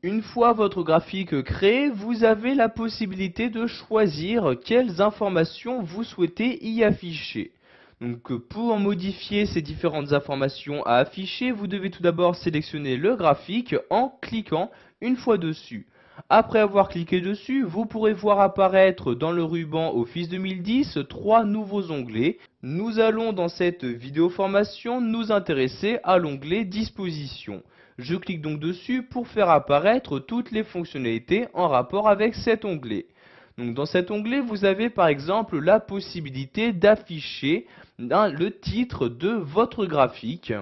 Une fois votre graphique créé, vous avez la possibilité de choisir quelles informations vous souhaitez y afficher. Donc pour modifier ces différentes informations à afficher, vous devez tout d'abord sélectionner le graphique en cliquant une fois dessus. Après avoir cliqué dessus, vous pourrez voir apparaître dans le ruban Office 2010 trois nouveaux onglets. Nous allons dans cette vidéo formation nous intéresser à l'onglet Dispositions. Je clique donc dessus pour faire apparaître toutes les fonctionnalités en rapport avec cet onglet. Donc dans cet onglet, vous avez par exemple la possibilité d'afficher le titre de votre graphique.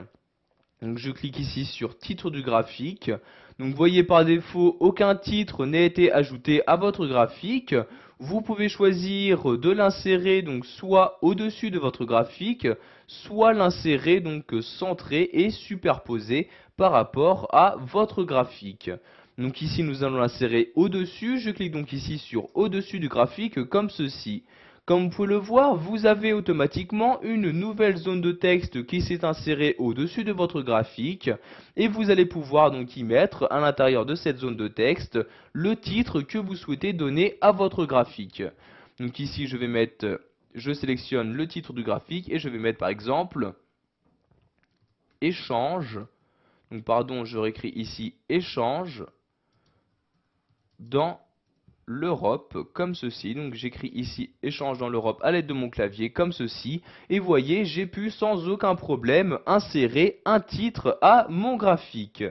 Donc je clique ici sur titre du graphique. Donc vous voyez par défaut aucun titre n'a été ajouté à votre graphique. Vous pouvez choisir de l'insérer donc soit au-dessus de votre graphique, soit l'insérer donc centré et superposé par rapport à votre graphique. Donc ici nous allons l'insérer au-dessus. Je clique donc ici sur au-dessus du graphique comme ceci. Comme vous pouvez le voir, vous avez automatiquement une nouvelle zone de texte qui s'est insérée au-dessus de votre graphique et vous allez pouvoir donc y mettre à l'intérieur de cette zone de texte le titre que vous souhaitez donner à votre graphique. Donc ici je sélectionne le titre du graphique et je vais mettre par exemple échange. Donc pardon, je réécris ici échange dans l'Europe comme ceci. Donc j'écris ici échange dans l'Europe à l'aide de mon clavier comme ceci. Et voyez, j'ai pu sans aucun problème insérer un titre à mon graphique.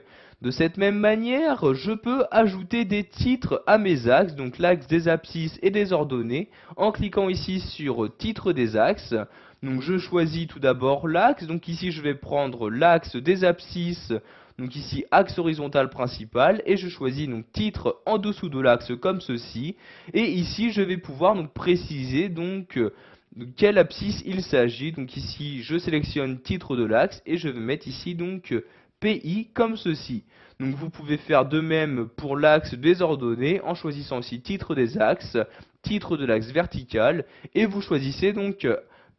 De cette même manière, je peux ajouter des titres à mes axes, donc l'axe des abscisses et des ordonnées, en cliquant ici sur titre des axes. Donc je choisis tout d'abord l'axe, donc ici je vais prendre l'axe des abscisses, donc ici axe horizontal principal, et je choisis donc titre en dessous de l'axe comme ceci, et ici je vais pouvoir donc préciser donc de quelle abscisse il s'agit. Donc ici je sélectionne titre de l'axe et je vais mettre ici donc PI comme ceci. Donc vous pouvez faire de même pour l'axe des ordonnées en choisissant aussi titre des axes, titre de l'axe vertical, et vous choisissez donc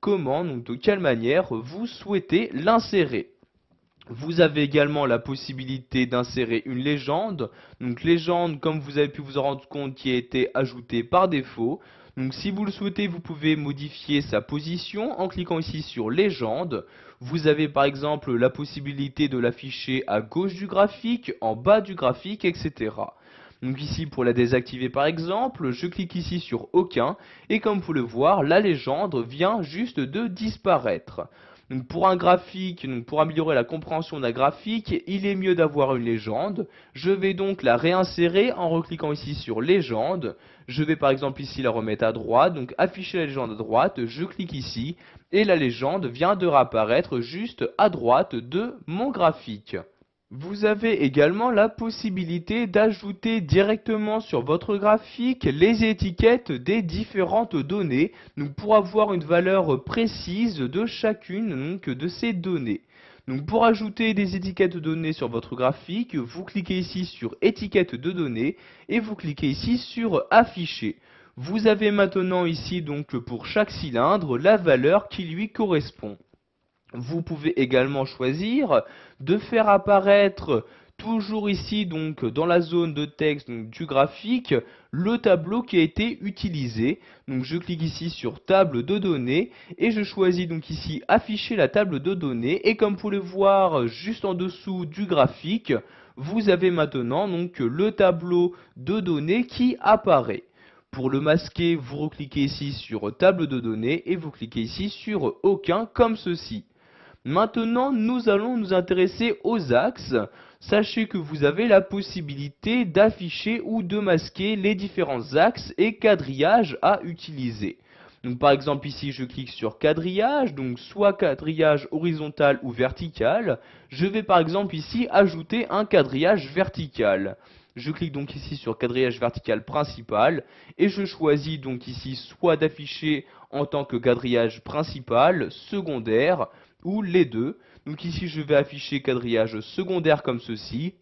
comment, donc de quelle manière vous souhaitez l'insérer. Vous avez également la possibilité d'insérer une légende. Donc légende, comme vous avez pu vous en rendre compte, qui a été ajoutée par défaut. Donc si vous le souhaitez, vous pouvez modifier sa position en cliquant ici sur légende. Vous avez par exemple la possibilité de l'afficher à gauche du graphique, en bas du graphique, etc. Donc ici pour la désactiver par exemple, je clique ici sur aucun et comme vous pouvez le voir, la légende vient juste de disparaître. Donc pour un graphique, donc pour améliorer la compréhension d'un graphique, il est mieux d'avoir une légende. Je vais donc la réinsérer en recliquant ici sur légende. Je vais par exemple ici la remettre à droite, donc afficher la légende à droite, je clique ici et la légende vient de réapparaître juste à droite de mon graphique. Vous avez également la possibilité d'ajouter directement sur votre graphique les étiquettes des différentes données, donc pour avoir une valeur précise de chacune donc, de ces données. Donc pour ajouter des étiquettes de données sur votre graphique, vous cliquez ici sur étiquette de données et vous cliquez ici sur afficher. Vous avez maintenant ici donc pour chaque cylindre la valeur qui lui correspond. Vous pouvez également choisir de faire apparaître toujours ici donc dans la zone de texte donc, du graphique le tableau qui a été utilisé. Donc je clique ici sur table de données et je choisis donc ici afficher la table de données et comme vous pouvez le voir juste en dessous du graphique, vous avez maintenant donc le tableau de données qui apparaît. Pour le masquer, vous recliquez ici sur table de données et vous cliquez ici sur aucun comme ceci. Maintenant, nous allons nous intéresser aux axes. Sachez que vous avez la possibilité d'afficher ou de masquer les différents axes et quadrillages à utiliser. Donc par exemple ici je clique sur quadrillage, donc soit quadrillage horizontal ou vertical. Je vais par exemple ici ajouter un quadrillage vertical. Je clique donc ici sur quadrillage vertical principal et je choisis donc ici soit d'afficher en tant que quadrillage principal, secondaire ou les deux. Donc ici je vais afficher quadrillage secondaire comme ceci.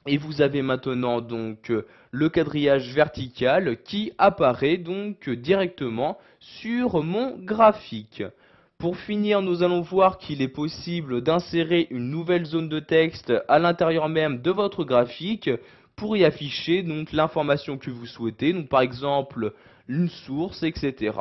Et vous avez maintenant donc le quadrillage vertical qui apparaît donc directement sur mon graphique. Pour finir, nous allons voir qu'il est possible d'insérer une nouvelle zone de texte à l'intérieur même de votre graphique. pour y afficher donc l'information que vous souhaitez, donc par exemple une source, etc.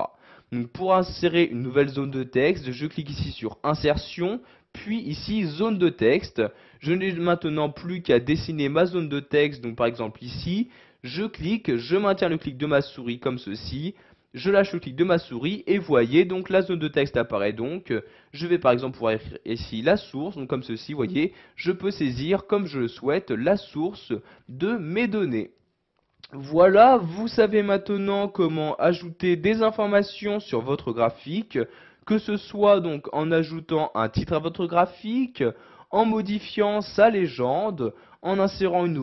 Donc pour insérer une nouvelle zone de texte, je clique ici sur Insertion, puis ici Zone de texte. Je n'ai maintenant plus qu'à dessiner ma zone de texte, donc par exemple ici, je clique, je maintiens le clic de ma souris comme ceci, je lâche le clic de ma souris et voyez donc la zone de texte apparaît donc. Je vais par exemple pouvoir écrire ici la source, donc comme ceci, voyez, je peux saisir comme je le souhaite la source de mes données. Voilà, vous savez maintenant comment ajouter des informations sur votre graphique, que ce soit donc en ajoutant un titre à votre graphique, en modifiant sa légende, en insérant une nouvelle